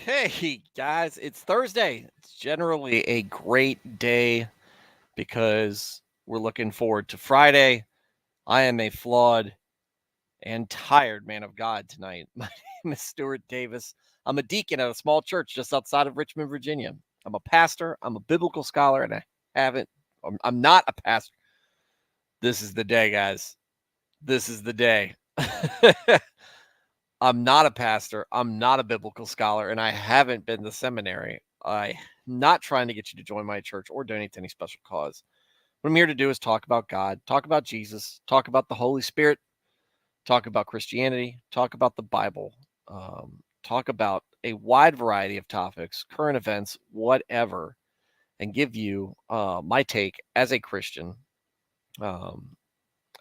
Hey guys, it's Thursday. It's generally a great day because we're looking forward to Friday. I am a flawed and tired man of God tonight. My name is Stuart Davis. I'm a deacon at a small church just outside of Richmond, Virginia. I'm a pastor, I'm a biblical scholar, and I haven't, I'm not a pastor. This is the day, guys. This is the day. I'm not a pastor. I'm not a biblical scholar, and I haven't been to seminary. I'm not trying to get you to join my church or donate to any special cause. What I'm here to do is talk about God, talk about Jesus, talk about the Holy Spirit, talk about Christianity, talk about the Bible, talk about a wide variety of topics, current events, whatever, and give you my take as a Christian. Um,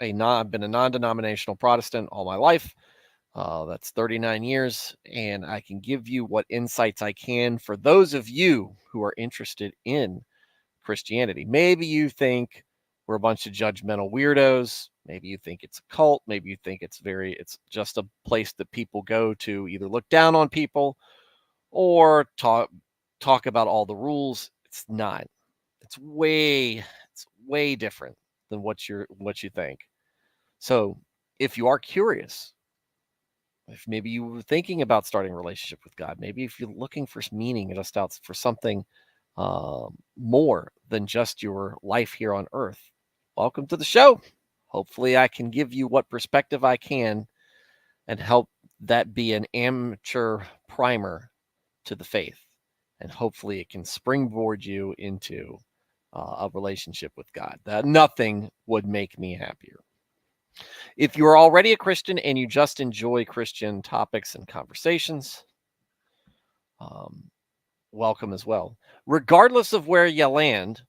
I've been a non-denominational Protestant all my life. That's 39 years, and I can give you what insights I can for those of you who are interested in Christianity. Maybe you think we're a bunch of judgmental weirdos. Maybe you think it's a cult. Maybe you think it's just a place that people go to either look down on people or talk about all the rules. It's not. It's way different than what you think. So if you are curious, if maybe you were thinking about starting a relationship with God, maybe if you're looking for meaning just out for something more than just your life here on earth, welcome to the show. Hopefully, I can give you what perspective I can and help that be an amateur primer to the faith. And hopefully, it can springboard you into a relationship with God. That nothing would make me happier. If you are already a Christian and you just enjoy Christian topics and conversations, um, welcome as well. Regardless of where you land,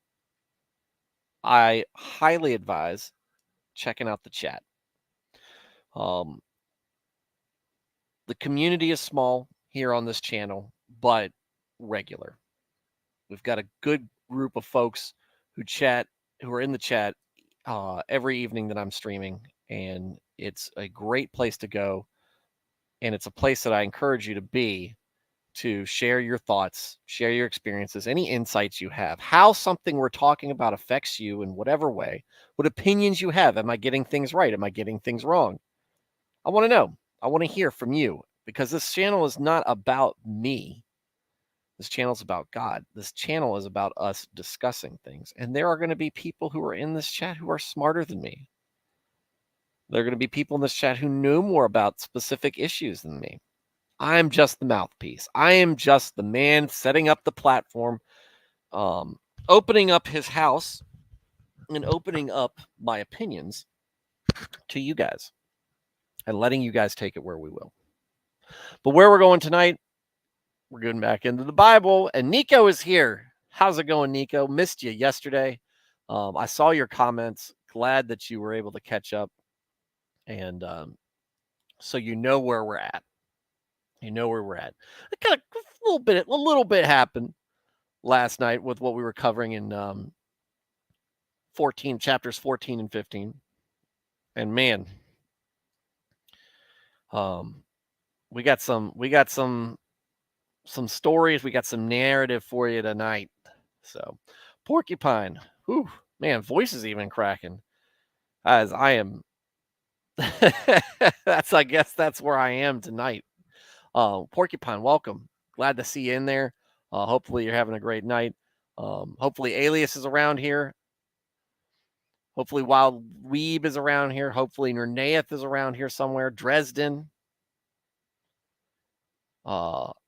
I highly advise checking out the chat. Um, the community is small here on this channel, but regular. We've got a good group of folks who are in the chat every evening that I'm streaming, and it's a great place to go. And it's a place that I encourage you to be to share your thoughts, share your experiences, any insights you have, how something we're talking about affects you in whatever way, what opinions you have. Am I getting things right? Am I getting things wrong? I want to know. I want to hear from you because this channel is not about me. This channel is about God. This channel is about us discussing things. And there are going to be people who are in this chat who are smarter than me. There are going to be people in this chat who know more about specific issues than me. I'm just the mouthpiece. I am just the man setting up the platform, um, opening up his house and opening up my opinions to you guys and letting you guys take it where we will. But where we're going tonight, we're getting back into the Bible, and Nico is here. How's it going, Nico? Missed you yesterday. I saw your comments. Glad that you were able to catch up, and so you know where we're at. You know where we're at. Kind of a little bit happened last night with what we were covering in chapters 14 and 15. And man, um, we got some stories, we got some narrative for you tonight. So, Porcupine, whew, man, voice is even cracking. As I am, I guess that's where I am tonight. Porcupine, welcome. Glad to see you in there. Hopefully you're having a great night. Hopefully Alias is around here. Hopefully Wild Weeb is around here. Hopefully Nernaeth is around here somewhere. Dresden.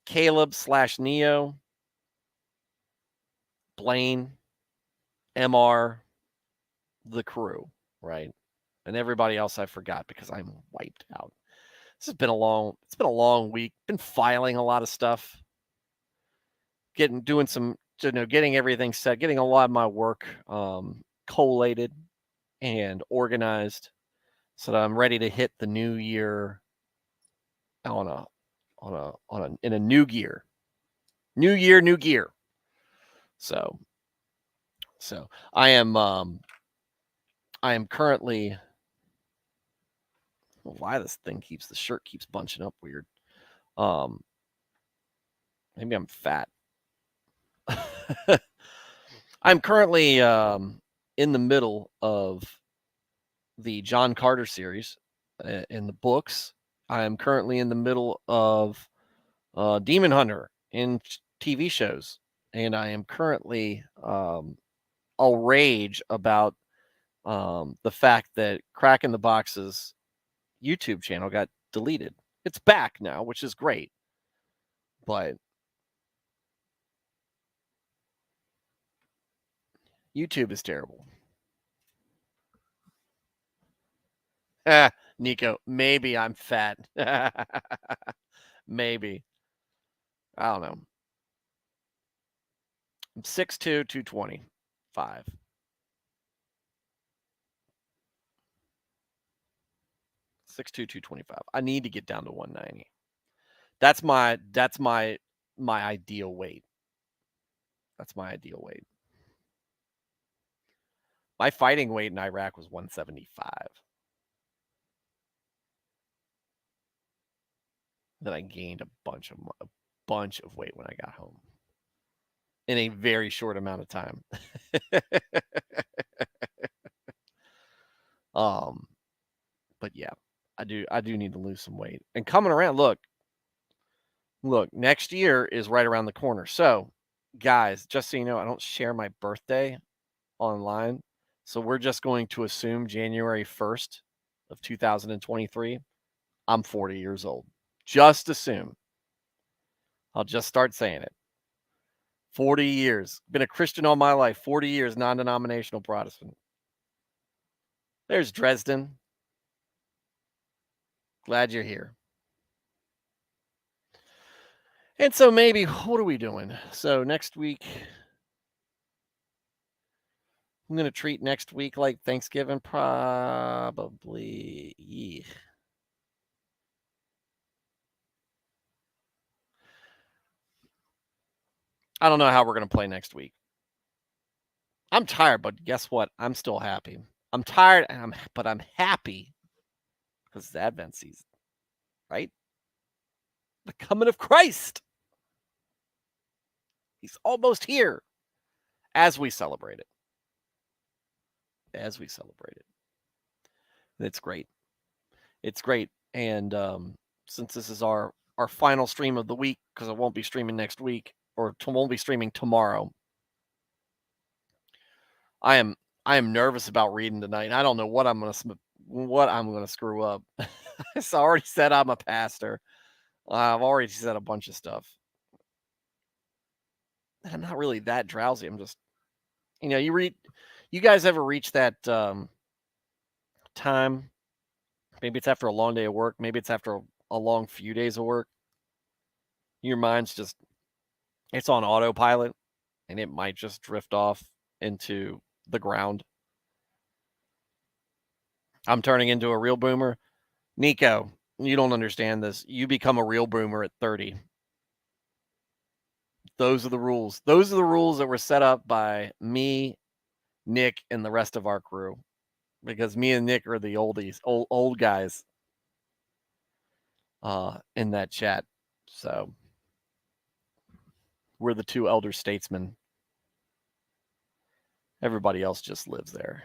Caleb/Neo. Blaine. MR. The crew, right? And everybody else I forgot because I'm wiped out. It's been a long week. Been filing a lot of stuff. Getting everything set, getting a lot of my work collated and organized so that I'm ready to hit the new year in a new gear. New year, new gear. So I am currently, why this shirt keeps bunching up weird. Um Maybe I'm fat. I'm currently in the middle of the John Carter series in the books. I am currently in the middle of Demon Hunter in TV shows, and I am currently all rage about the fact that Crack in the Box's YouTube channel got deleted. It's back now, which is great, but YouTube is terrible. Nico, maybe I'm fat. Maybe. I don't know. I'm 6'2", 225. 6'2", 225. I need to get down to 190. That's my ideal weight. That's my ideal weight. My fighting weight in Iraq was 175. Then I gained a bunch of weight when I got home in a very short amount of time. But yeah, I do need to lose some weight. And coming around, look, next year is right around the corner. So, guys, just so you know, I don't share my birthday online. So we're just going to assume January 1st of 2023, I'm 40 years old. Just assume. I'll just start saying it. 40 years. Been a Christian all my life. 40 years, non-denominational Protestant. There's Dresden. Glad you're here. And so maybe, what are we doing? So next week, I'm going to treat next week like Thanksgiving, probably. Yeah. I don't know how we're going to play next week. I'm tired, but guess what? I'm still happy. I'm tired, but I'm happy because it's Advent season, right? The coming of Christ. He's almost here as we celebrate it. As we celebrate it. It's great. It's great. And since this is our final stream of the week, because I won't be streaming next week, or won't be streaming tomorrow, I am nervous about reading tonight. I don't know what I'm gonna screw up. I already said I'm a pastor. I've already said a bunch of stuff. I'm not really that drowsy. I'm just, you guys ever reach that time? Maybe it's after a long day of work. Maybe it's after a long few days of work. Your mind's just, it's on autopilot, and it might just drift off into the ground. I'm turning into a real boomer. Nico, you don't understand this. You become a real boomer at 30. Those are the rules. Those are the rules that were set up by me, Nick, and the rest of our crew. Because me and Nick are the old guys in that chat. So we're the two elder statesmen. Everybody else just lives there.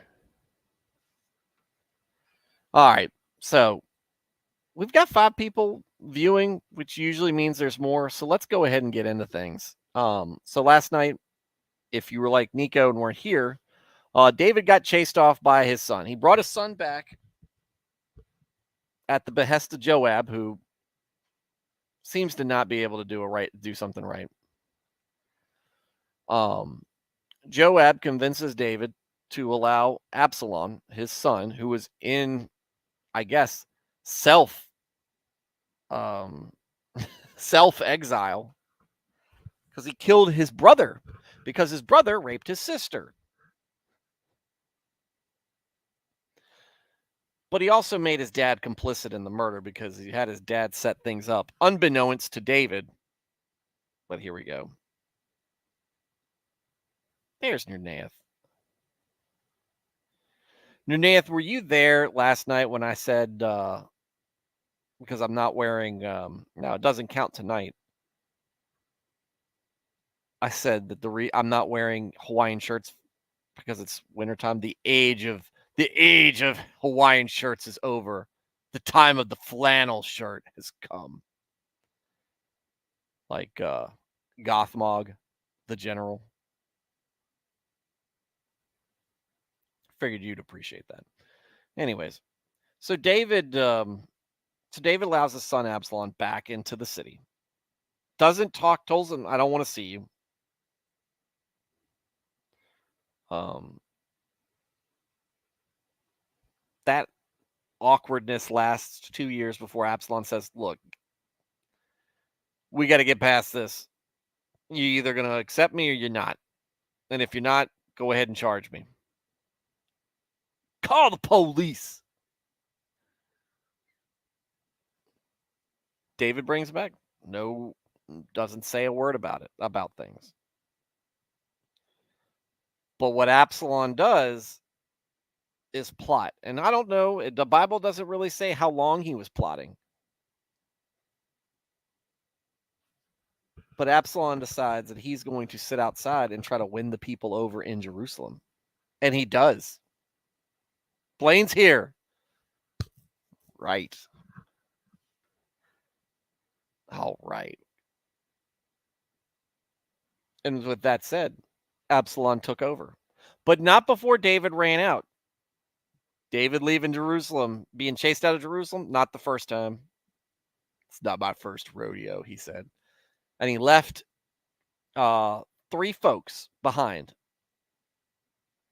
All right. So we've got 5 people viewing, which usually means there's more. So let's go ahead and get into things. So last night, if you were like Nico and weren't here, David got chased off by his son. He brought his son back at the behest of Joab, who seems to not be able to do something right. Joab convinces David to allow Absalom, his son, who was in, I guess, self exile, because he killed his brother, because his brother raped his sister. But he also made his dad complicit in the murder because he had his dad set things up, unbeknownst to David. But here we go. There's Nernath. Nernath, were you there last night when I said, because I'm not wearing, no, it doesn't count tonight. I said that I'm not wearing Hawaiian shirts because it's wintertime. The age of Hawaiian shirts is over. The time of the flannel shirt has come. Like Gothmog, the general. Figured you'd appreciate that. Anyways, so David allows his son Absalom back into the city. Doesn't talk, tells him, "I don't want to see you." That awkwardness lasts 2 years before Absalom says, "Look, we got to get past this. You're either going to accept me or you're not. And if you're not, go ahead and charge me. Call the police." David brings it back. No, doesn't say a word about things. But what Absalom does is plot. And I don't know, the Bible doesn't really say how long he was plotting. But Absalom decides that he's going to sit outside and try to win the people over in Jerusalem. And he does. Blaine's here. Right. All right. And with that said, Absalom took over. But not before David ran out. David leaving Jerusalem, being chased out of Jerusalem, not the first time. It's not my first rodeo, he said. And he left 3 folks behind.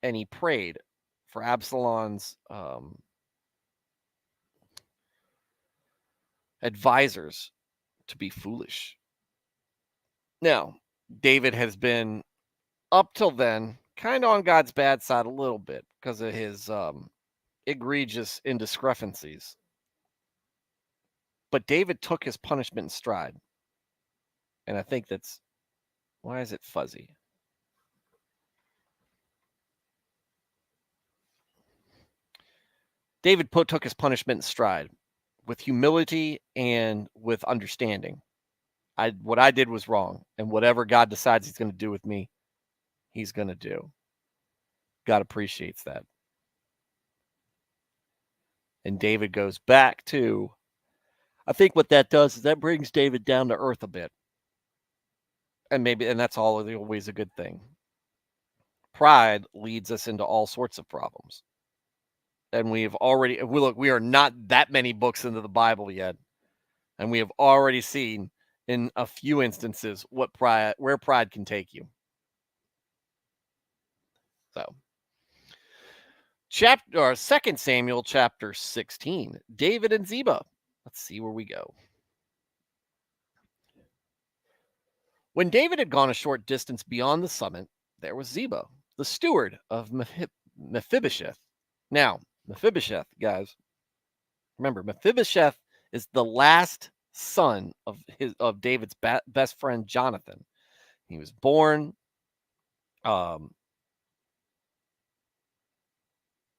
And he prayed for Absalom's advisors to be foolish. Now, David has been, up till then, kind of on God's bad side a little bit because of his egregious indiscrepancies. But David took his punishment in stride. And I think that's, why is it fuzzy? David took his punishment in stride with humility and with understanding. What I did was wrong, and whatever God decides he's going to do with me, he's going to do. God appreciates that. And David goes back to, I think what that does is that brings David down to earth a bit. And that's always a good thing. Pride leads us into all sorts of problems. And we are not that many books into the Bible yet. And we have already seen in a few instances where pride can take you. So, 2 Samuel chapter 16, David and Ziba. Let's see where we go. When David had gone a short distance beyond the summit, there was Ziba, the steward of Mephibosheth. Now, Mephibosheth, guys, remember, Mephibosheth is the last son of David's best friend Jonathan. He was born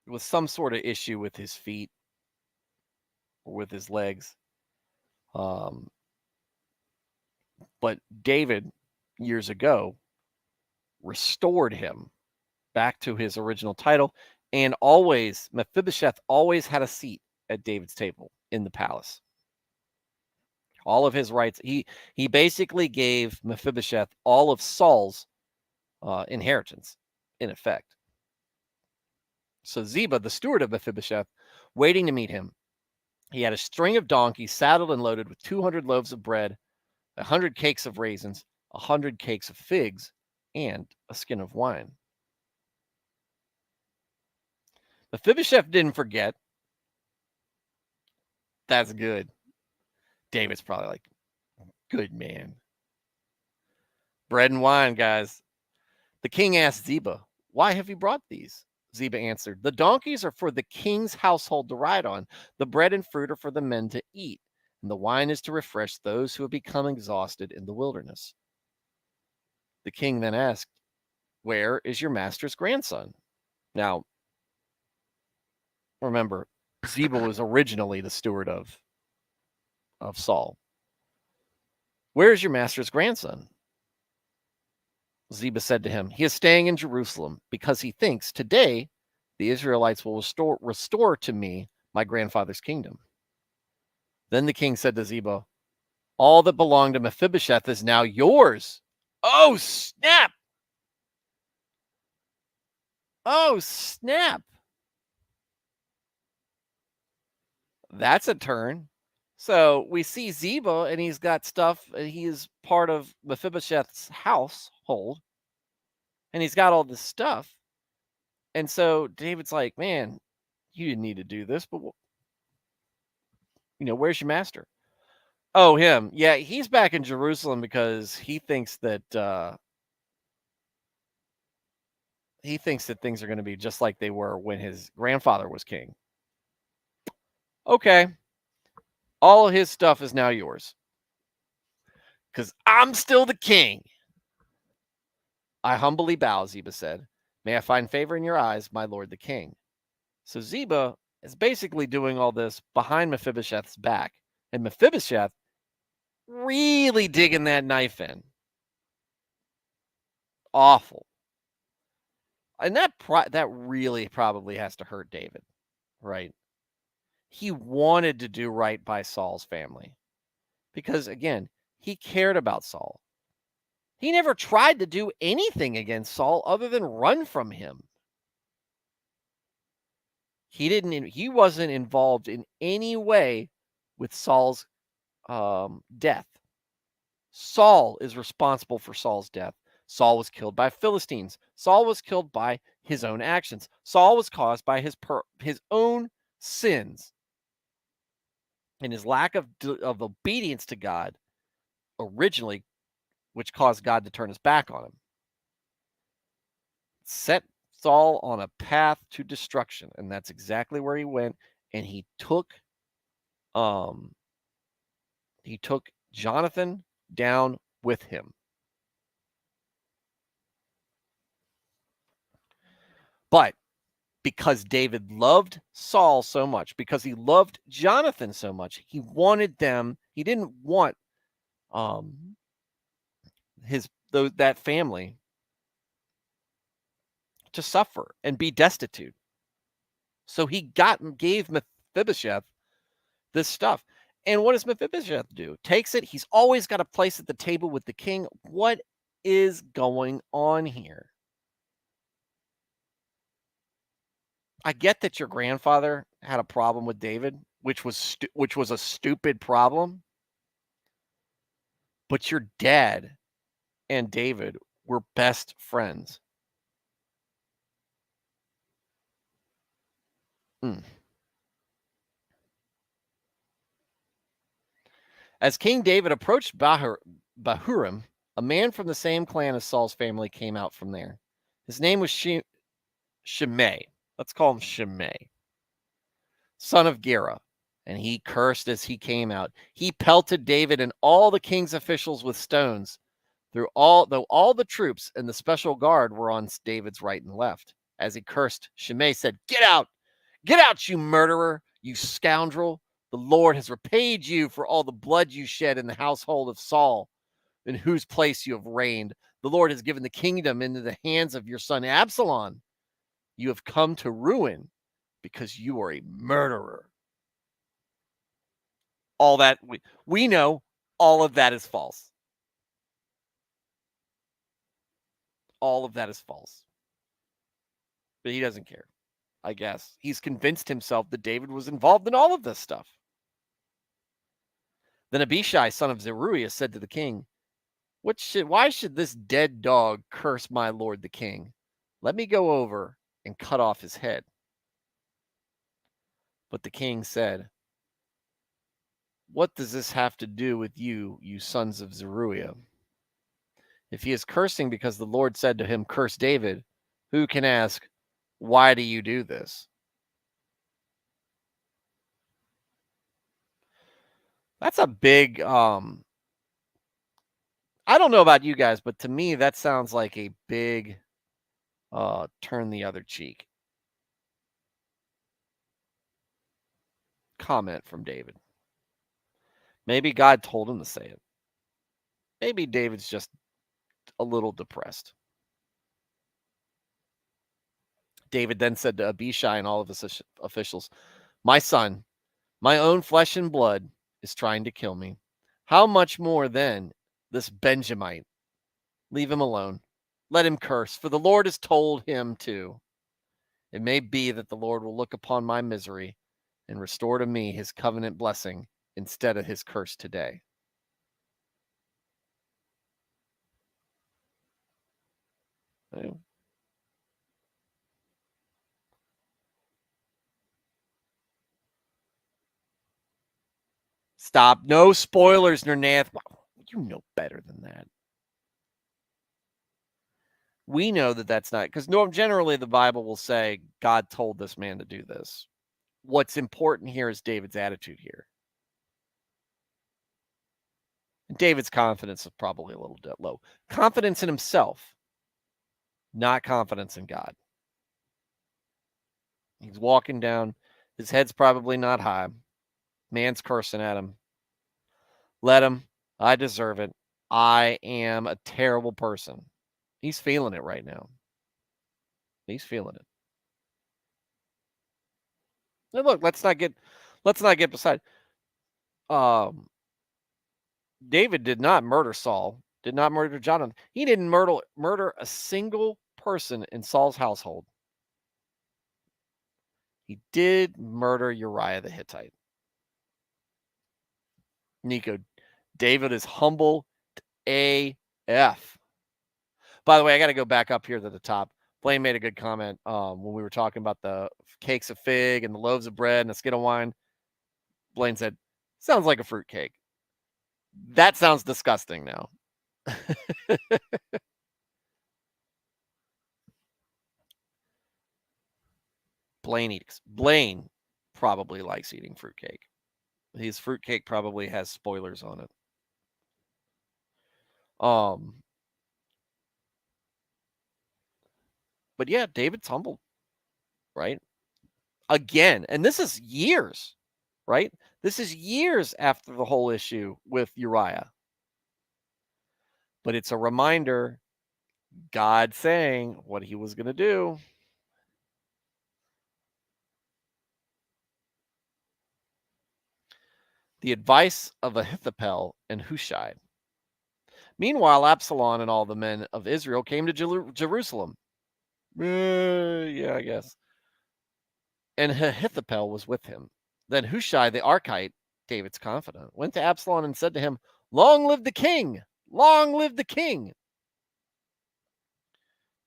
with some sort of issue with his feet or with his legs. But David, years ago, restored him back to his original title, and Mephibosheth always had a seat at David's table in the palace. All of his rights. He basically gave Mephibosheth all of Saul's inheritance, in effect. So Ziba, the steward of Mephibosheth, waiting to meet him, he had a string of donkeys saddled and loaded with 200 loaves of bread, 100 cakes of raisins, 100 cakes of figs, and a skin of wine. Mephibosheth didn't forget. That's good. David's probably like, good man. Bread and wine, guys. The king asked Ziba, "Why have you brought these?" Ziba answered, "The donkeys are for the king's household to ride on. The bread and fruit are for the men to eat. And the wine is to refresh those who have become exhausted in the wilderness." The king then asked, "Where is your master's grandson?" Now, remember, Ziba was originally the steward of Saul. "Where is your master's grandson?" Ziba said to him, "He is staying in Jerusalem because he thinks today the Israelites will restore to me my grandfather's kingdom." Then the king said to Ziba, "All that belonged to Mephibosheth is now yours." Oh, snap! Oh, snap! That's a turn. So we see Ziba, and he's got stuff. He is part of Mephibosheth's household, and he's got all this stuff. And so David's like, "Man, you didn't need to do this, but where's your master?" Oh, him. Yeah, he's back in Jerusalem because he thinks that things are going to be just like they were when his grandfather was king. Okay, all his stuff is now yours because I'm still the king. I humbly bow, Ziba said. May I find favor in your eyes, my lord the king. So Ziba is basically doing all this behind Mephibosheth's back, and Mephibosheth really digging that knife in. Awful. And that really probably has to hurt David, right? He wanted to do right by Saul's family because, again, he cared about Saul. He never tried to do anything against Saul other than run from him. He wasn't involved in any way with Saul's death. Saul is responsible for Saul's death. Saul was killed by Philistines. Saul was killed by his own actions. Saul was caused by his own sins and his lack of obedience to God originally, which caused God to turn his back on him. Set Saul on a path to destruction, and that's exactly where he went. And he took Jonathan down with him. But because David loved Saul so much, because he loved Jonathan so much, he wanted them. He didn't want that family to suffer and be destitute. So he gave Mephibosheth this stuff. And what does Mephibosheth do? Takes it. He's always got a place at the table with the king. What is going on here? I get that your grandfather had a problem with David, which was a stupid problem. But your dad and David were best friends. Mm. As King David approached Bahurim, a man from the same clan as Saul's family came out from there. His name was Shimei. Let's call him Shimei, son of Gera. And he cursed as he came out. He pelted David and all the king's officials with stones, though all the troops and the special guard were on David's right and left. As he cursed, Shimei said, "Get out! Get out, you murderer, you scoundrel! The Lord has repaid you for all the blood you shed in the household of Saul, in whose place you have reigned. The Lord has given the kingdom into the hands of your son Absalom. You have come to ruin because you are a murderer." All that we know, all of that is false. All of that is false. But he doesn't care, I guess. He's convinced himself that David was involved in all of this stuff. Then Abishai, son of Zeruiah, said to the king, "Why should this dead dog curse my lord the king? Let me go over and cut off his head." But the king said, "What does this have to do with you, you sons of Zeruiah? If he is cursing because the Lord said to him, 'Curse David,' who can ask, 'Why do you do this?'" That's a big I don't know about you guys, but to me that sounds like a big turn the other cheek comment from David. Maybe God told him to say it. Maybe David's just a little depressed. David then said to Abishai and all of his officials, "My son, my own flesh and blood, is trying to kill me. How much more then this Benjamite? Leave him alone. Let him curse, for the Lord has told him to. It may be that the Lord will look upon my misery and restore to me his covenant blessing instead of his curse today." Stop. No spoilers, Nernath. You know better than that. We know that that's not, because generally the Bible will say God told this man to do this. What's important here is David's attitude here. David's confidence is probably a little bit low. Confidence in himself, not confidence in God. He's walking down. His head's probably not high. Man's cursing at him. Let him. I deserve it. I am a terrible person. He's feeling it right now. He's feeling it. Now look, let's not get beside. David did not murder Saul, did not murder Jonathan. He didn't murder a single person in Saul's household. He did murder Uriah the Hittite. Nico, David is humble AF. By the way, I got to go back up here to the top. Blaine made a good comment when we were talking about the cakes of fig and the loaves of bread and a skin of wine. Blaine said, "Sounds like a fruit cake." That sounds disgusting now. Blaine probably likes eating fruitcake. His fruitcake probably has spoilers on it. But yeah, David's humbled, right? Again, and this is years, right? This is years after the whole issue with Uriah. But it's a reminder, God saying what he was going to do. The advice of Ahithophel and Hushai. Meanwhile, Absalom and all the men of Israel came to Jerusalem. Yeah, I guess. And Ahithophel was with him. Then Hushai the Archite, David's confidant, went to Absalom and said to him, "Long live the king! Long live the king!"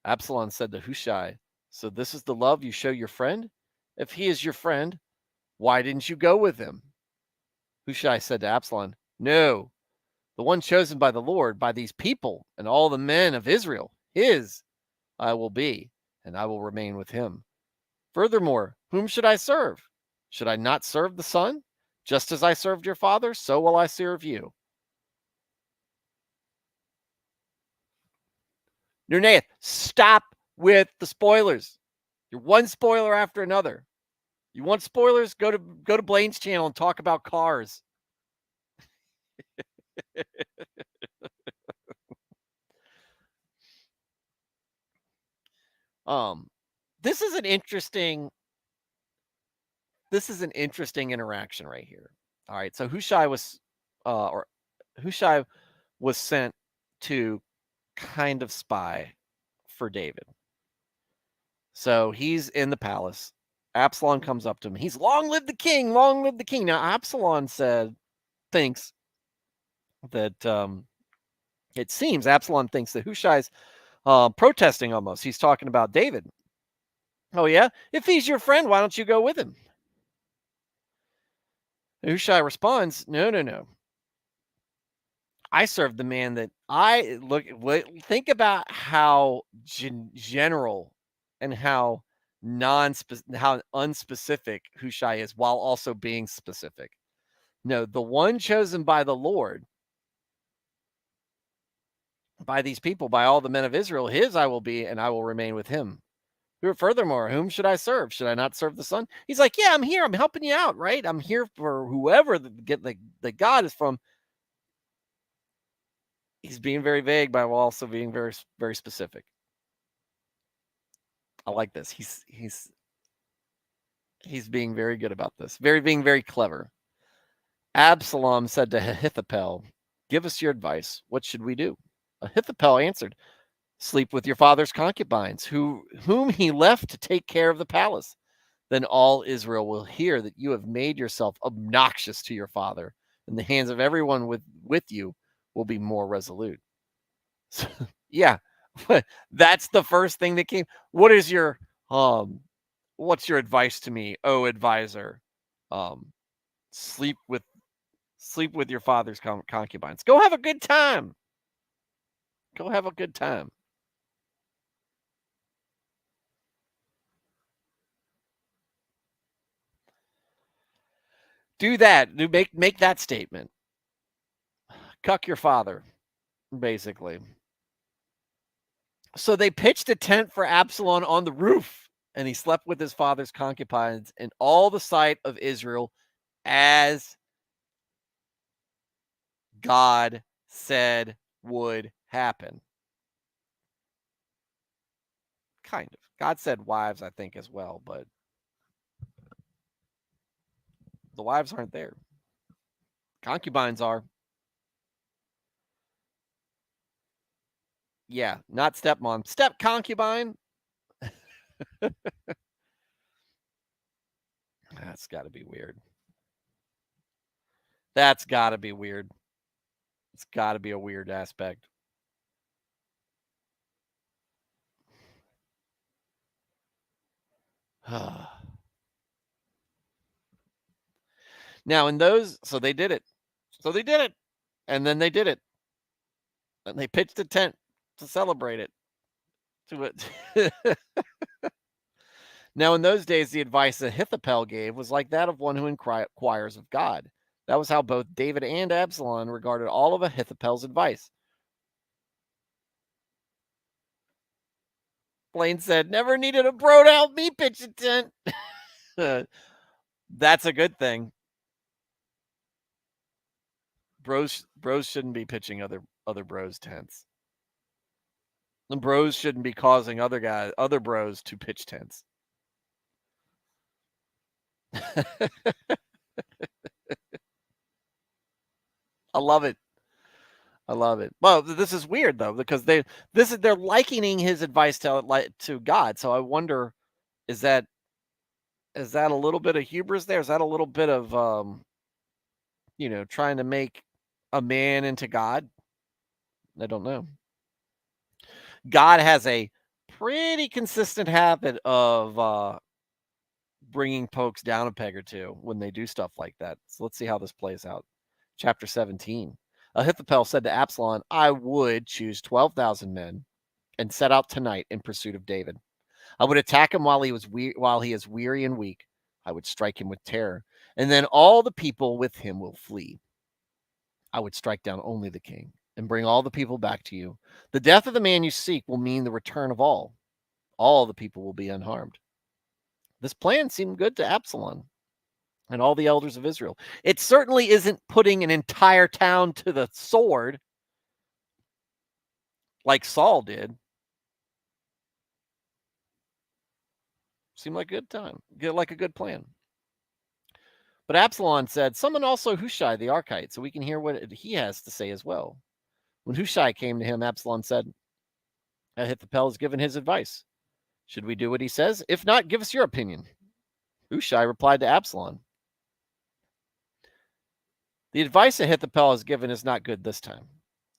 Absalom said to Hushai, "So this is the love you show your friend? If he is your friend, why didn't you go with him?" Hushai said to Absalom, "No, the one chosen by the Lord, by these people and all the men of Israel, his I will be, and I will remain with him. Furthermore, whom should I serve? Should I not serve the son? Just as I served your father, so will I serve you." Nernath, stop with the spoilers. You're one spoiler after another. You want spoilers? Go to Blaine's channel and talk about cars. This is an interesting interaction right here. All right, so Hushai was sent to kind of spy for David. So he's in the palace. Absalom comes up to him. He's, "Long live the king! Long live the king!" Now Absalom thinks that it seems Absalom thinks that Hushai's protesting almost. He's talking about David. "Oh yeah, if he's your friend, why don't you go with him?" Hushai responds, No. I serve the man that I look. Think about how general and how how unspecific Hushai is, while also being specific. No, the one chosen by the Lord, by these people, by all the men of Israel, his I will be, and I will remain with him. Furthermore, whom should I serve? Should I not serve the son? He's like, "Yeah, I'm here. I'm helping you out, right? I'm here for whoever the God is from." He's being very vague, but also being very, very specific. I like this. He's being very good about this. Being very clever. Absalom said to Ahithophel, "Give us your advice. What should we do?" Ahithophel answered, "Sleep with your father's concubines, whom he left to take care of the palace. Then all Israel will hear that you have made yourself obnoxious to your father, and the hands of everyone with you will be more resolute." So, yeah, that's the first thing that came. What is your what's your advice to me, oh advisor? Um, sleep with your father's concubines. Go have a good time. Go have a good time. Do that. Make that statement. Cuck your father, basically. So they pitched a tent for Absalom on the roof, and he slept with his father's concubines in all the sight of Israel, as God said would happen. Kind of. God said wives, I think, as well, but the wives aren't there. Concubines are. Yeah, not stepmom. Step concubine. That's got to be weird. That's got to be weird. It's got to be a weird aspect. Now, in those, so they did it. So they did it. And then they did it. And they pitched a tent to celebrate it. To it. Now, in those days, the advice Ahithophel gave was like that of one who inquires of God. That was how both David and Absalom regarded all of Ahithophel's advice. Blaine said, "Never needed a bro to help me pitch a tent." That's a good thing. Bros shouldn't be pitching other bros tents. The bros shouldn't be causing other bros to pitch tents. I love it. I love it. Well, this is weird though, because they're likening his advice to God. So I wonder, is that a little bit of hubris there? Is that a little bit of trying to make a man into God? I don't know. God has a pretty consistent habit of bringing folks down a peg or two when they do stuff like that. So let's see how this plays out. Chapter 17. Ahithophel said to Absalom, "I would choose 12,000 men and set out tonight in pursuit of David. I would attack him while he is weary and weak. I would strike him with terror, and then all the people with him will flee. I would strike down only the king and bring all the people back to you. The death of the man you seek will mean the return of all. All the people will be unharmed." This plan seemed good to Absalom and all the elders of Israel. It certainly isn't putting an entire town to the sword like Saul did. Seemed like a good time. Like a good plan. But Absalom said, "Summon also Hushai the Archite, so we can hear what he has to say as well." When Hushai came to him, Absalom said, "Ahithophel has given his advice. Should we do what he says? If not, give us your opinion." Hushai replied to Absalom, "The advice Ahithophel has given is not good this time.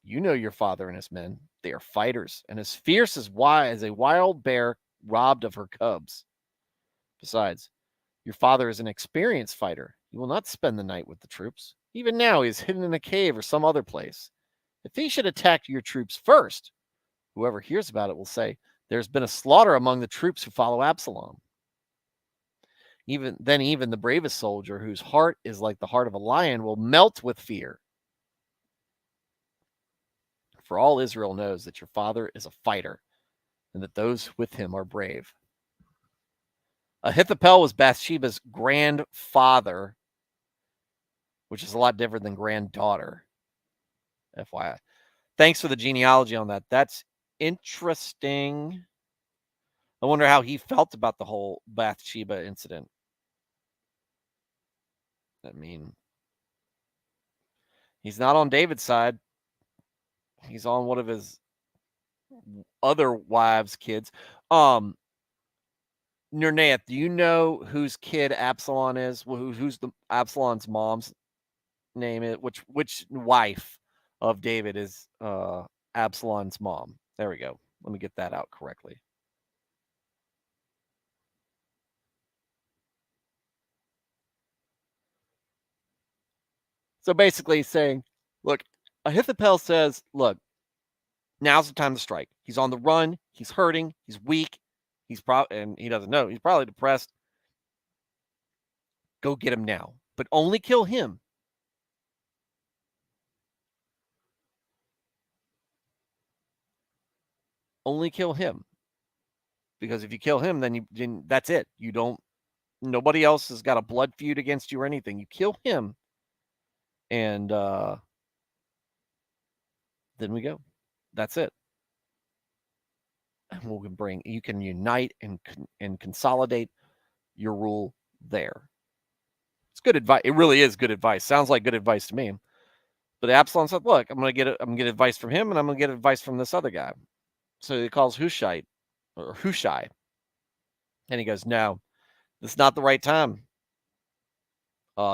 You know your father and his men. They are fighters and as fierce as a wild bear robbed of her cubs. Besides, your father is an experienced fighter. He will not spend the night with the troops. Even now, he is hidden in a cave or some other place. If he should attack your troops first, whoever hears about it will say, 'There's been a slaughter among the troops who follow Absalom.' Even the bravest soldier, whose heart is like the heart of a lion, will melt with fear. For all Israel knows that your father is a fighter and that those with him are brave." Ahithophel was Bathsheba's grandfather, which is a lot different than granddaughter, FYI. Thanks for the genealogy on that. That's interesting. I wonder how he felt about the whole Bathsheba incident. I mean, he's not on David's side. He's on one of his other wives' kids. Nernath, do you know whose kid Absalom is? Who's the Absalom's mom's name is? Which wife of David is Absalom's mom? There we go. Let me get that out correctly. So basically he's saying, look, Ahithophel says, look, now's the time to strike. He's on the run. He's hurting. He's weak. And he doesn't know. He's probably depressed. Go get him now, but only kill him. Only kill him, because if you kill him, then that's it. You don't. Nobody else has got a blood feud against you or anything. You kill him, and then we go. That's it. And we can bring. You can unite and consolidate your rule there. It's good advice. It really is good advice. Sounds like good advice to me. But Absalom said, "Look, I'm gonna get advice from him, and I'm gonna get advice from this other guy." So he calls Hushai, and he goes, "No, this is not the right time.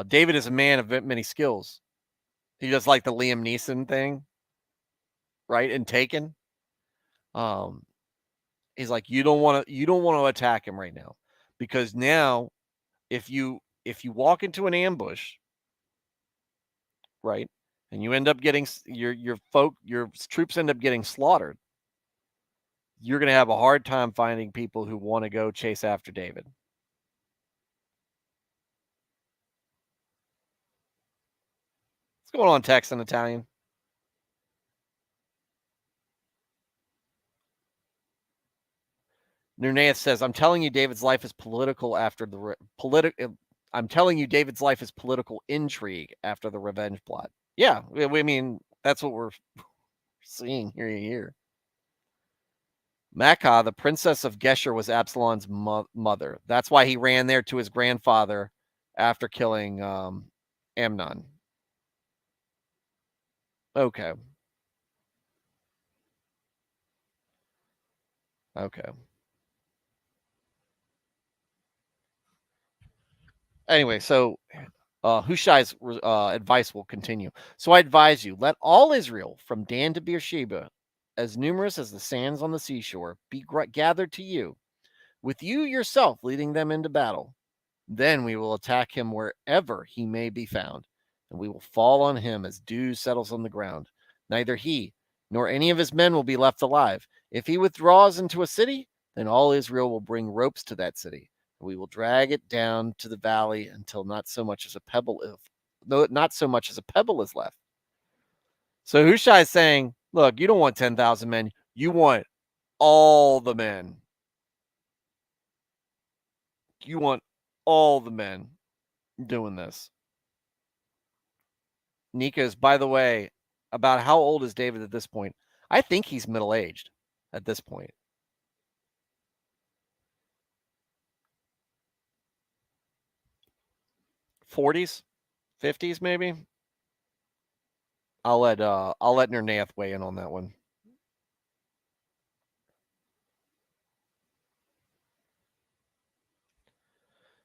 David is a man of many skills. He does like the Liam Neeson thing, right? And Taken. Um, he's like, you don't want to attack him right now, because now if you walk into an ambush, right, and you end up getting your troops end up getting slaughtered, you're going to have a hard time finding people who want to go chase after David." What's going on, text in Italian? Nernaeus says, "I'm telling you, David's life is political after the I'm telling you, David's life is political intrigue after the revenge plot." Yeah, I mean that's what we're seeing here. Maacah, the princess of Geshur, was Absalom's mother. That's why he ran there to his grandfather after killing Amnon. Okay. Anyway, so Hushai's advice will continue. "So I advise you, let all Israel, from Dan to Beersheba, as numerous as the sands on the seashore, be gathered to you, with you yourself leading them into battle. Then we will attack him wherever he may be found, and we will fall on him as dew settles on the ground. Neither he nor any of his men will be left alive. If he withdraws into a city, then all Israel will bring ropes to that city. We will drag it down to the valley until not so much as a pebble is left." So Hushai is saying, look, you don't want 10,000 men. You want all the men. You want all the men doing this. Nika's, by the way, about how old is David at this point? I think he's middle-aged at this point. 40s, 50s, maybe. I'll let Nernath weigh in on that one.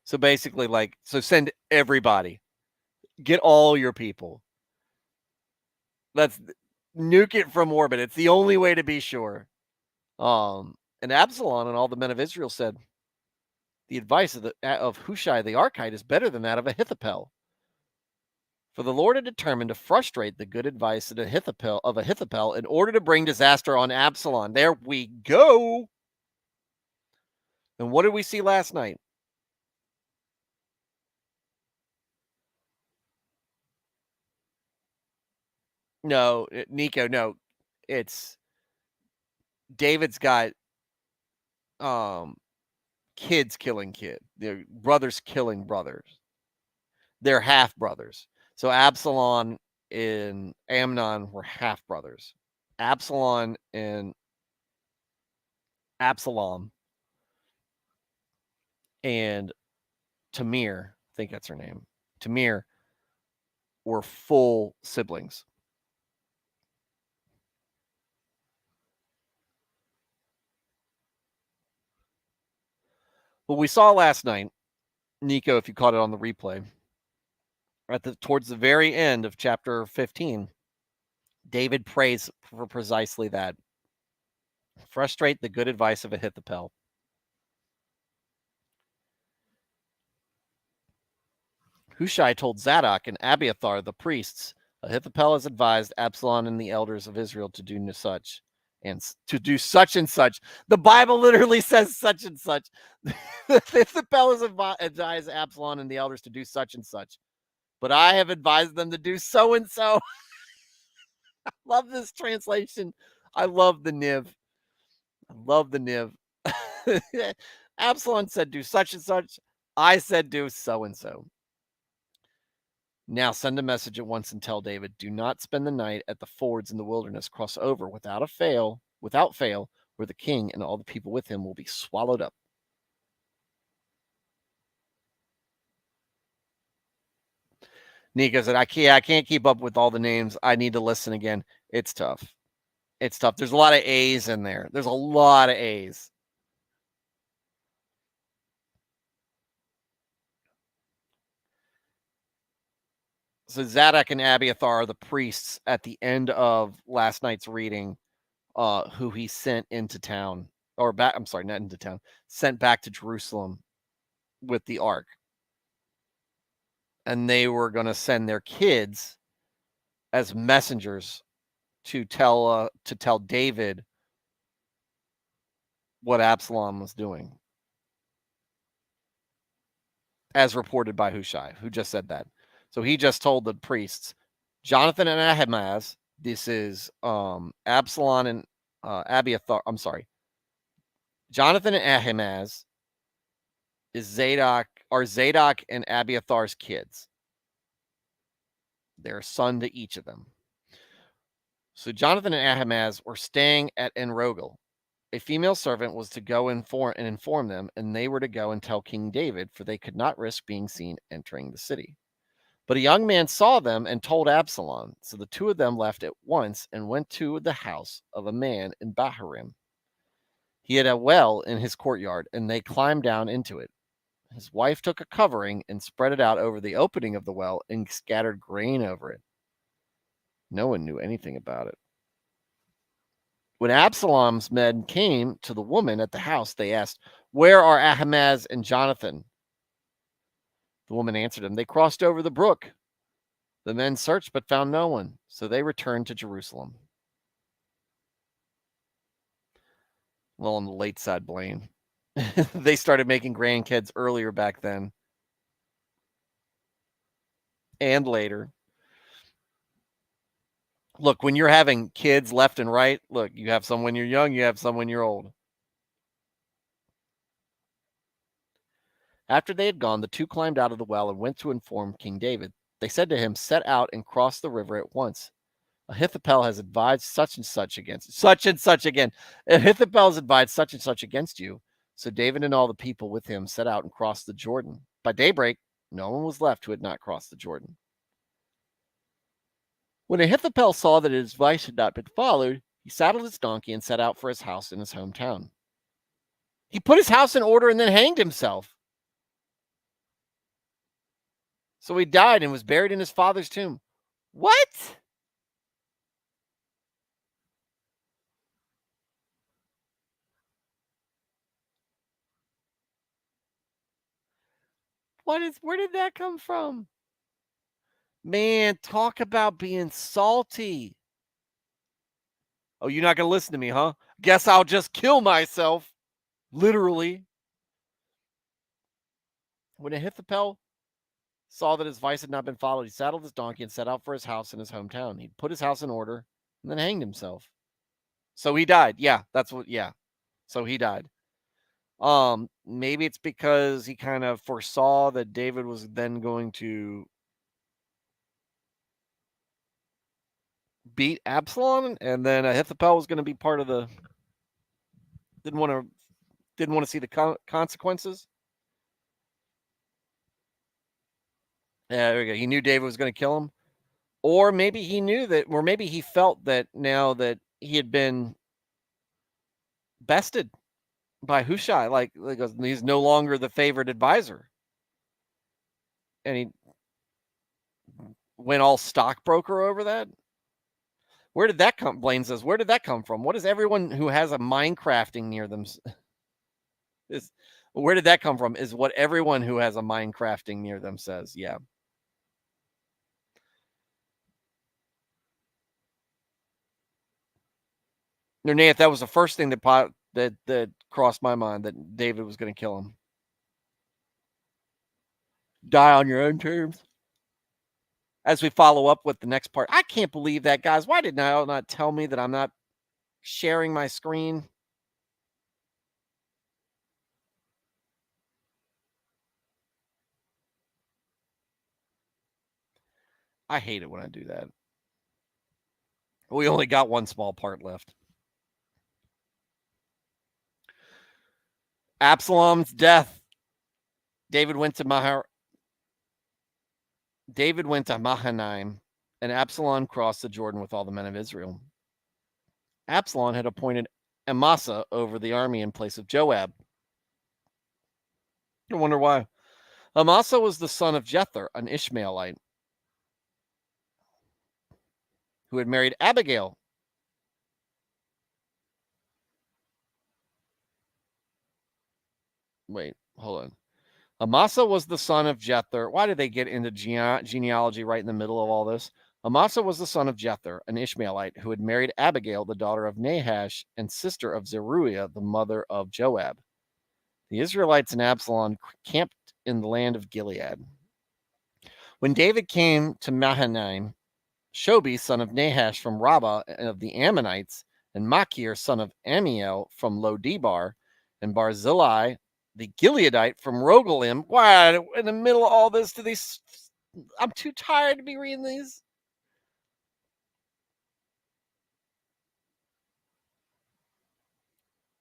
So basically, send everybody, get all your people. Let's nuke it from orbit. It's the only way to be sure. And Absalom and all the men of Israel said, "The advice of Hushai the Archite is better than that of Ahithophel. For the Lord had determined to frustrate the good advice of Ahithophel in order to bring disaster on Absalom." There we go. And what did we see last night? No, Nico, no. It's David's got kids killing their brothers killing brothers. They're half brothers. So Absalom and Amnon were half brothers. Absalom and Tamir, I think that's her name, Tamir, were full siblings. What we saw last night, Nico, if you caught it on the replay, towards the very end of chapter 15, David prays for precisely that. Frustrate the good advice of Ahithophel. Hushai told Zadok and Abiathar, the priests, Ahithophel has advised Absalom and the elders of Israel to do such and to do such and such. The Bible literally says such and such. Ahithophel has advised Absalom and the elders to do such and such, but I have advised them to do so and so. Love this translation. I love the Niv. I love the Niv. Absalom said, do such and such. I said, do so and so. Now send a message at once and tell David, do not spend the night at the fords in the wilderness. Cross over without fail, where the king and all the people with him will be swallowed up. Nico said, I can't keep up with all the names. I need to listen again. It's tough. It's tough. There's a lot of A's in there. There's a lot of A's. So Zadok and Abiathar are the priests at the end of last night's reading, who he sent into town, or back. I'm sorry, not into town. Sent back to Jerusalem with the ark, and they were going to send their kids as messengers to tell David what Absalom was doing, as reported by Hushai, who just said that. So he just told the priests, Jonathan and Ahimaaz, this is Absalom and Abiathar. I'm sorry. Jonathan and Ahimaaz is Zadok and Abiathar's kids. They're a son to each of them. So Jonathan and Ahimaaz were staying at Enrogel. A female servant was to go inform them, and they were to go and tell King David, for they could not risk being seen entering the city. But a young man saw them and told Absalom. So the two of them left at once and went to the house of a man in Bahurim. He had a well in his courtyard, and they climbed down into it. His wife took a covering and spread it out over the opening of the well and scattered grain over it. No one knew anything about it. When Absalom's men came to the woman at the house, they asked, where are Ahimaaz and Jonathan? The woman answered them, they crossed over the brook. The men searched but found no one, so they returned to Jerusalem. Well, on the late side, Blaine. They started making grandkids earlier back then. And later. Look, when you're having kids left and right, look, you have some when you're young, you have some when you're old. After they had gone, the two climbed out of the well and went to inform King David. They said to him, set out and cross the river at once. Ahithophel has advised such and such against such and such again. Ahithophel has advised such and such against you. So David and all the people with him set out and crossed the Jordan. By daybreak, no one was left who had not crossed the Jordan. When Ahithophel saw that his advice had not been followed, he saddled his donkey and set out for his house in his hometown. He put his house in order and then hanged himself. So he died and was buried in his father's tomb. What? Where did that come from? Man, talk about being salty. Oh, you're not going to listen to me, huh? Guess I'll just kill myself. Literally. When Ahithophel saw that his advice had not been followed, he saddled his donkey and set out for his house in his hometown. He put his house in order and then hanged himself. So he died. Yeah, So he died. Maybe it's because he kind of foresaw that David was then going to beat Absalom, and then Ahithophel was going to be part of the. Didn't want to see the consequences. Yeah, there we go. He knew David was going to kill him, or maybe he knew that, or maybe he felt that now that he had been bested by Hushai, like he's no longer the favored advisor, and he went all stockbroker over that. Where did that come? Blaine says, where did that come from? What is everyone who has a Minecrafting near them? Where did that come from? Is what everyone who has a Minecrafting near them says. Yeah. No, Nate, that was the first thing that crossed my mind, that David was going to kill him. Die on your own terms. As we follow up with the next part, I can't believe that, guys. Why did Niall not tell me that I'm not sharing my screen? I hate it when I do that. We only got one small part left. Absalom's death. David went to Mahanaim, and Absalom crossed the Jordan with all the men of Israel. Absalom had appointed Amasa over the army in place of Joab. I wonder why. Amasa was the son of Jether, an Ishmaelite, who had married Abigail. Wait, hold on. Amasa was the son of Jether. Why did they get into genealogy right in the middle of all this? Amasa was the son of Jether, an Ishmaelite, who had married Abigail, the daughter of Nahash and sister of Zeruiah, the mother of Joab. The Israelites and Absalom camped in the land of Gilead. When David came to Mahanaim, Shobi, son of Nahash from Rabbah of the Ammonites, and Machir, son of Amiel from Lo-debar, and Barzillai, the Gileadite from Rogelim. Why, in the middle of all this, do these? I'm too tired to be reading these.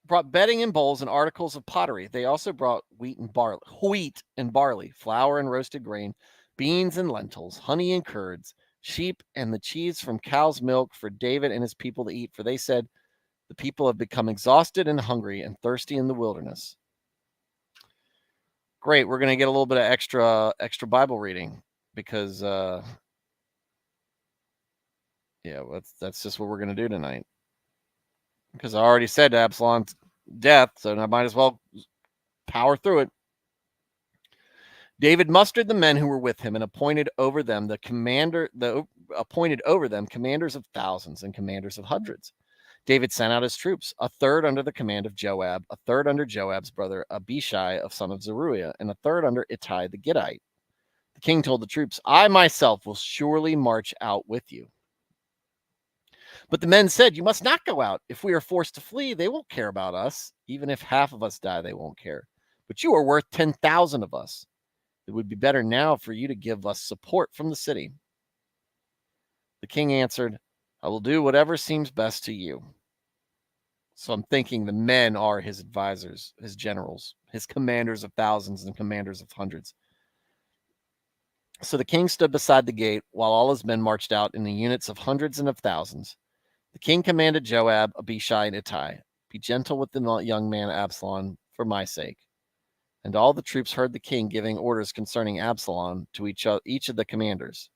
Brought bedding and bowls and articles of pottery. They also brought wheat and barley, flour and roasted grain, beans and lentils, honey and curds, sheep and the cheese from cow's milk for David and his people to eat. For they said, the people have become exhausted and hungry and thirsty in the wilderness. Great, we're going to get a little bit of extra Bible reading because, yeah, that's just what we're going to do tonight. Because I already said Absalom's death, so I might as well power through it. David mustered the men who were with him and appointed over them commanders of thousands and commanders of hundreds. David sent out his troops, a third under the command of Joab, a third under Joab's brother Abishai of son of Zeruiah, and a third under Ittai the Gittite. The king told the troops, I myself will surely march out with you. But the men said, you must not go out. If we are forced to flee, they won't care about us. Even if half of us die, they won't care. But you are worth 10,000 of us. It would be better now for you to give us support from the city. The king answered, I will do whatever seems best to you. So I'm thinking the men are his advisors, his generals, his commanders of thousands and commanders of hundreds. So the king stood beside the gate while all his men marched out in the units of hundreds and of thousands. The king commanded Joab, Abishai, and Ittai, be gentle with the young man Absalom for my sake. And all the troops heard the king giving orders concerning Absalom to each of the commanders.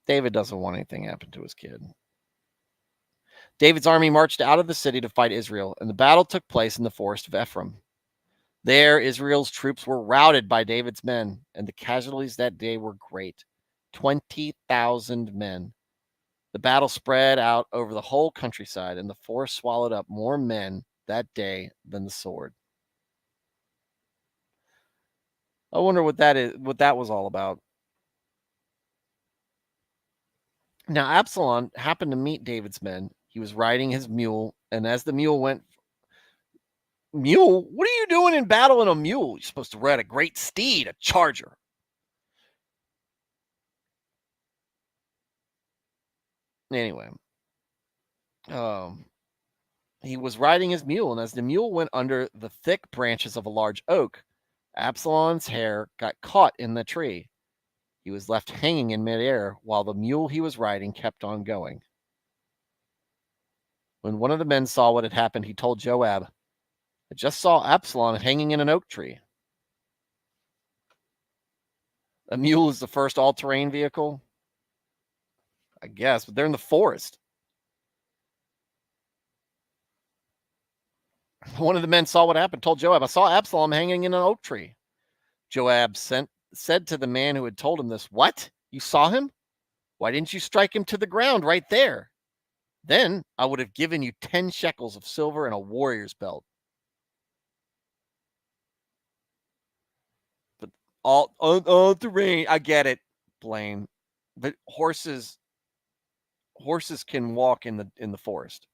David doesn't want anything happen to his kid. David's army marched out of the city to fight Israel, and the battle took place in the forest of Ephraim. There, Israel's troops were routed by David's men, and the casualties that day were great, 20,000 men. The battle spread out over the whole countryside, and the forest swallowed up more men that day than the sword. I wonder what that was all about. Now, Absalom happened to meet David's men. He was riding his mule, and as the mule went, Mule? What are you doing in battle in a mule? You're supposed to ride a great steed, a charger. Anyway, he was riding his mule, and as the mule went under the thick branches of a large oak, Absalom's hair got caught in the tree. He was left hanging in midair while the mule he was riding kept on going. When one of the men saw what had happened, he told Joab, "I just saw Absalom hanging in an oak tree." A mule is the first all-terrain vehicle, I guess, but they're in the forest. One of the men saw what happened, told Joab, "I saw Absalom hanging in an oak tree." Joab said to the man who had told him this, "What? You saw him? Why didn't you strike him to the ground right there? Then I would have given you 10 shekels of silver and a warrior's belt." But all terrain, I get it, Blaine. But horses can walk in the forest.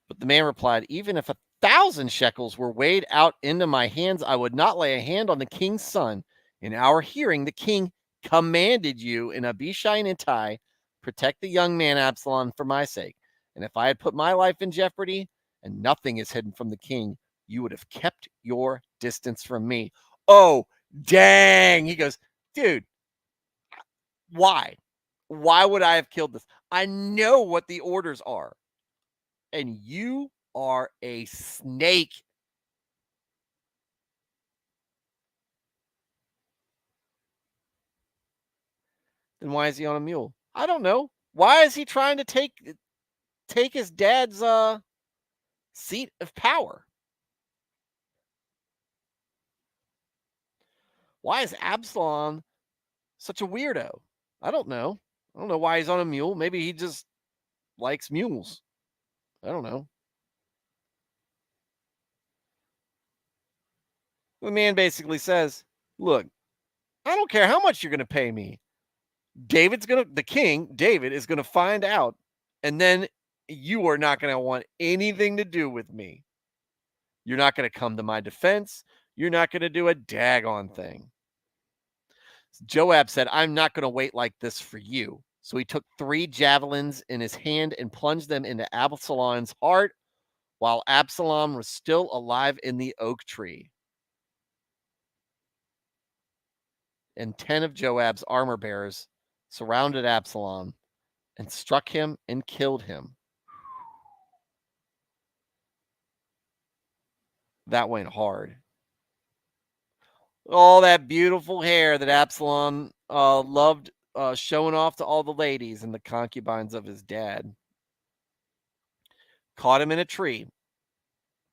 But the man replied, "Even if 1,000 shekels were weighed out into my hands, I would not lay a hand on the king's son. In our hearing, the king commanded you in Abishai and Ittai, protect the young man Absalom for my sake. And if I had put my life in jeopardy, and nothing is hidden from the king, you would have kept your distance from me." Oh, dang. He goes, "Dude, why? Why would I have killed this? I know what the orders are. And you are a snake." Then why is he on a mule? I don't know. Why is he trying to take his dad's seat of power? Why is Absalom such a weirdo? I don't know. I don't know why he's on a mule. Maybe he just likes mules. I don't know. The man basically says, "Look, I don't care how much you're going to pay me. The king, David, is going to find out, and then you are not going to want anything to do with me. You're not going to come to my defense. You're not going to do a daggone thing." Joab said, "I'm not going to wait like this for you." So he took 3 javelins in his hand and plunged them into Absalom's heart while Absalom was still alive in the oak tree. And 10 of Joab's armor bearers surrounded Absalom and struck him and killed him. That went hard. All that beautiful hair that Absalom loved showing off to all the ladies and the concubines of his dad. Caught him in a tree.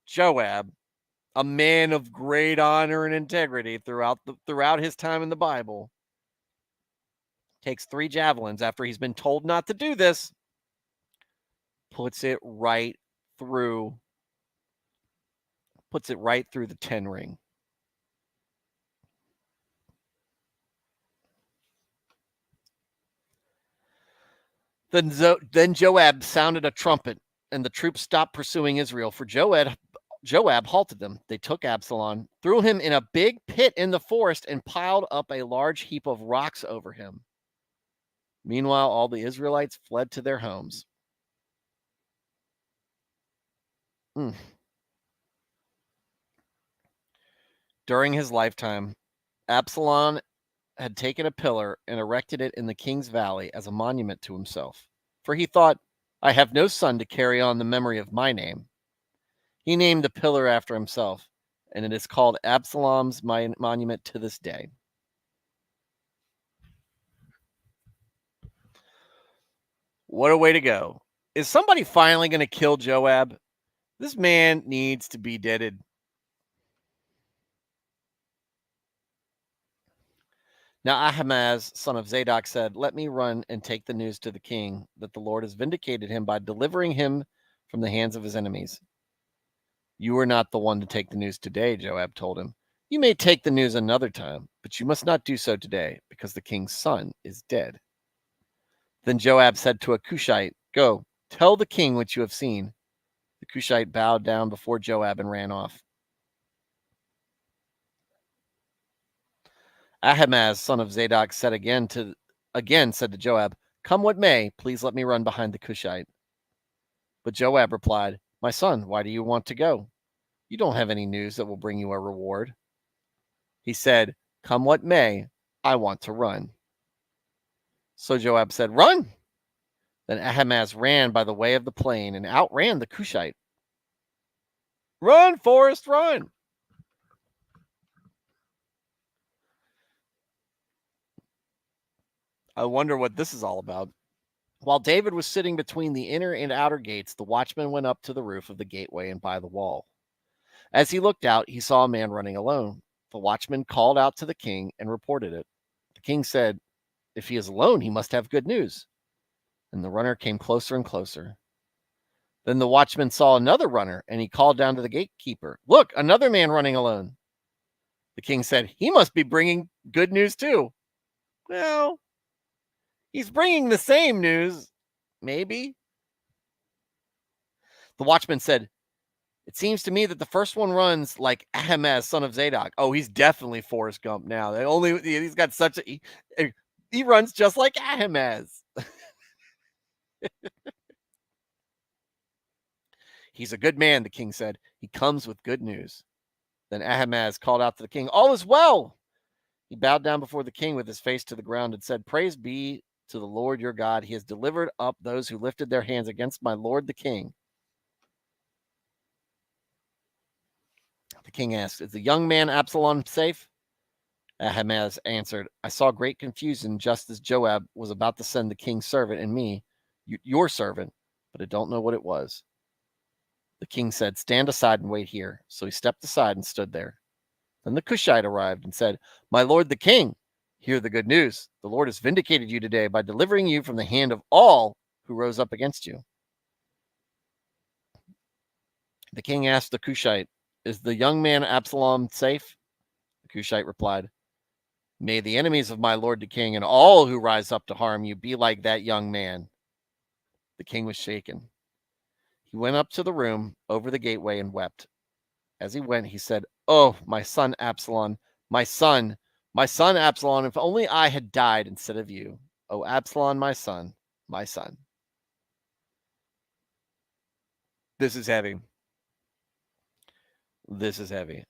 Joab, a man of great honor and integrity throughout his time in the Bible, takes 3 javelins after he's been told not to do this, puts it right through the 10 ring. Then Joab sounded a trumpet, and the troops stopped pursuing Israel, for Joab halted them. They took Absalom, threw him in a big pit in the forest, and piled up a large heap of rocks over him. Meanwhile, all the Israelites fled to their homes. During his lifetime, Absalom had taken a pillar and erected it in the king's valley as a monument to himself. For he thought, "I have no son to carry on the memory of my name." He named the pillar after himself, and it is called Absalom's monument to this day. What a way to go. Is somebody finally going to kill Joab? This man needs to be deaded. Now Ahimaaz, son of Zadok, said, "Let me run and take the news to the king that the Lord has vindicated him by delivering him from the hands of his enemies." "You are not the one to take the news today," Joab told him. "You may take the news another time, but you must not do so today, because the king's son is dead." Then Joab said to a Cushite, "Go, tell the king what you have seen." The Cushite bowed down before Joab and ran off. Ahimaaz, son of Zadok, said again to again said to Joab, "Come what may, please let me run behind the Cushite." But Joab replied, "My son, why do you want to go? You don't have any news that will bring you a reward." He said, "Come what may, I want to run." So Joab said, "Run." Then Ahimaaz ran by the way of the plain and outran the Cushite. Run, Forrest, run! I wonder what this is all about. While David was sitting between the inner and outer gates, the watchman went up to the roof of the gateway and by the wall. As he looked out, he saw a man running alone. The watchman called out to the king and reported it. The king said, "If he is alone, he must have good news." And the runner came closer and closer. Then the watchman saw another runner, and he called down to the gatekeeper, "Look, another man running alone." The king said, "He must be bringing good news too." "Well, he's bringing the same news, maybe." The watchman said, "It seems to me that the first one runs like Ahimaaz, son of Zadok." Oh, he's definitely Forrest Gump now. He's got such a he runs just like Ahimaaz. "He's a good man," the king said. "He comes with good news." Then Ahimaaz called out to the king, "All is well." He bowed down before the king with his face to the ground and said, "Praise be to the Lord your God. He has delivered up those who lifted their hands against my lord the king." The king asked, "Is the young man Absalom safe?" Ahimaaz answered, "I saw great confusion just as Joab was about to send the king's servant and me, your servant, but I don't know what it was." The king said, "Stand aside and wait here." So he stepped aside and stood there. Then the Cushite arrived and said, "My lord the king, hear the good news. The Lord has vindicated you today by delivering you from the hand of all who rose up against you." The king asked the Cushite, "Is the young man Absalom safe?" The Cushite replied, "May the enemies of my lord the king and all who rise up to harm you be like that young man." The king was shaken. He went up to the room over the gateway and wept. As he went, he said, "Oh, my son Absalom, my son Absalom, if only I had died instead of you. Oh, Absalom, my son, my son." This is heavy. This is heavy.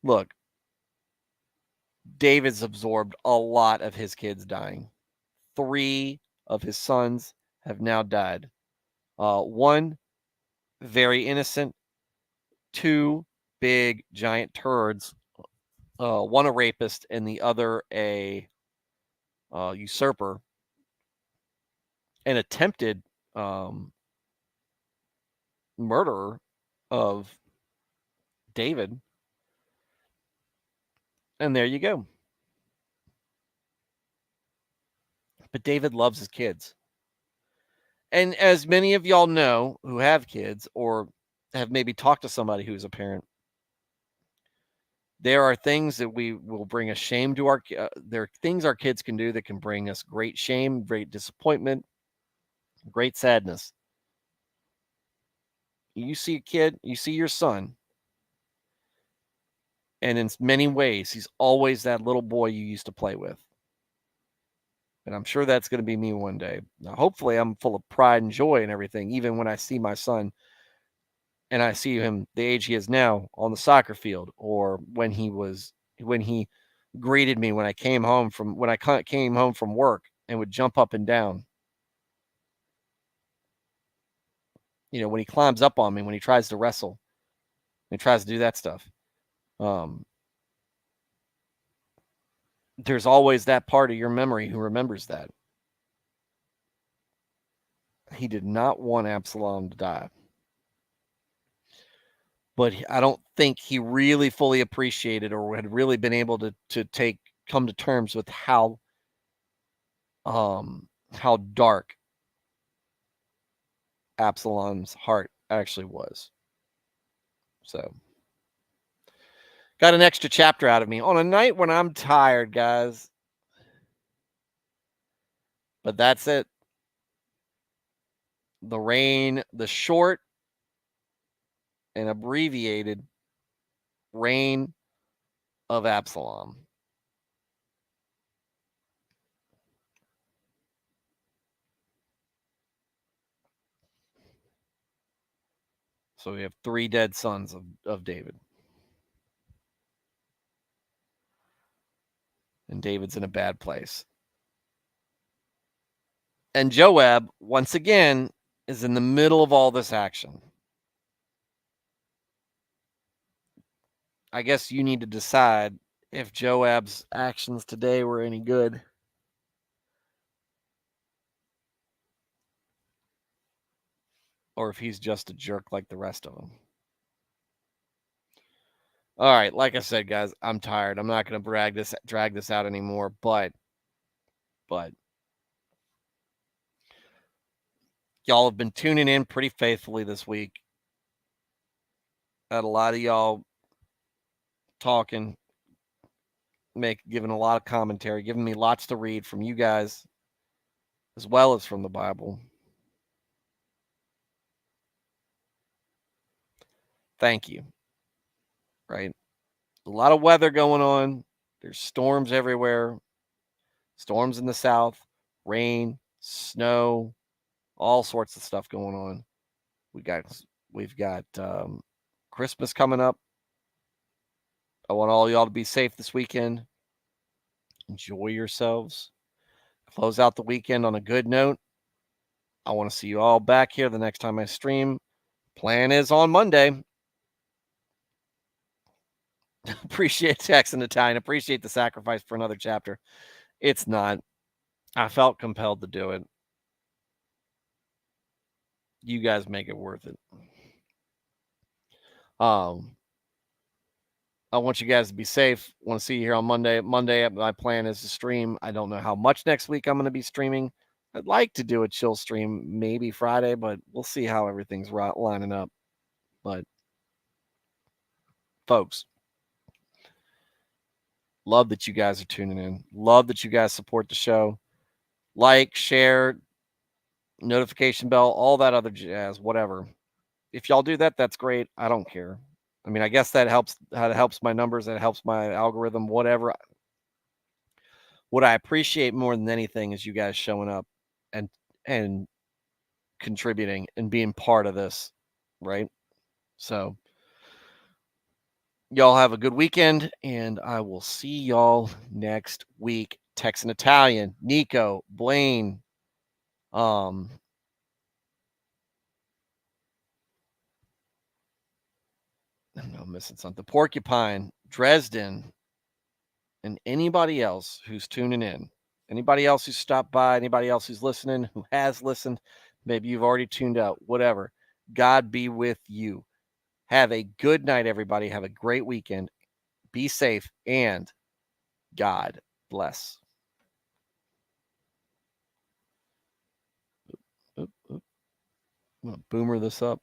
Look, David's absorbed a lot of his kids dying. 3 of his sons have now died. One, very innocent. 2, big, giant turds. One a rapist and the other a usurper. An attempted murderer of David. And there you go. But David loves his kids. And as many of y'all know who have kids or have maybe talked to somebody who's a parent, there are things that we will bring a shame to there are things our kids can do that can bring us great shame, great disappointment, great sadness. You see a kid, you see your son, and in many ways, he's always that little boy you used to play with. And I'm sure that's going to be me one day. Now, hopefully, I'm full of pride and joy and everything, even when I see my son and I see him the age he is now on the soccer field, or when he greeted me when I came home from work and would jump up and down. When he climbs up on me, when he tries to wrestle, he tries to do that stuff. There's always that part of your memory who remembers that. He did not want Absalom to die. But I don't think he really fully appreciated or had really been able to come to terms with how dark Absalom's heart actually was. So, got an extra chapter out of me on a night when I'm tired, guys. But that's it. The short and abbreviated reign of Absalom. So we have 3 dead sons of David. And David's in a bad place. And Joab, once again, is in the middle of all this action. I guess you need to decide if Joab's actions today were any good. Or if he's just a jerk like the rest of them. All right, like I said, guys, I'm tired. I'm not going to drag this out anymore, but y'all have been tuning in pretty faithfully this week. Had a lot of y'all talking, giving a lot of commentary, giving me lots to read from you guys, as well as from the Bible. Thank you. Right? A lot of weather going on. There's storms everywhere. Storms in the south, rain, snow, all sorts of stuff going on. We've got Christmas coming up. I want all y'all to be safe this weekend. Enjoy yourselves. Close out the weekend on a good note. I want to see you all back here the next time I stream. Plan is on Monday. Appreciate text in Italian. Appreciate the sacrifice for another chapter. It's not. I felt compelled to do it. You guys make it worth it. I want you guys to be safe. I want to see you here on Monday. Monday, my plan is to stream. I don't know how much next week I'm going to be streaming. I'd like to do a chill stream maybe Friday, but we'll see how everything's lining up. But folks, love that you guys are tuning in. Love that you guys support the show. Like, share, notification bell, all that other jazz, whatever. If y'all do that, that's great. I don't care. I mean, I guess that helps. That helps my numbers. That helps my algorithm. Whatever. What I appreciate more than anything is you guys showing up and contributing and being part of this, right? So y'all have a good weekend, and I will see y'all next week. Texan Italian, Nico, Blaine, I'm missing something. Porcupine, Dresden, and anybody else who's tuning in. Anybody else who's stopped by, anybody else who's listening, who has listened, maybe you've already tuned out, whatever. God be with you. Have a good night, everybody. Have a great weekend. Be safe, and God bless. I'm going to boomer this up.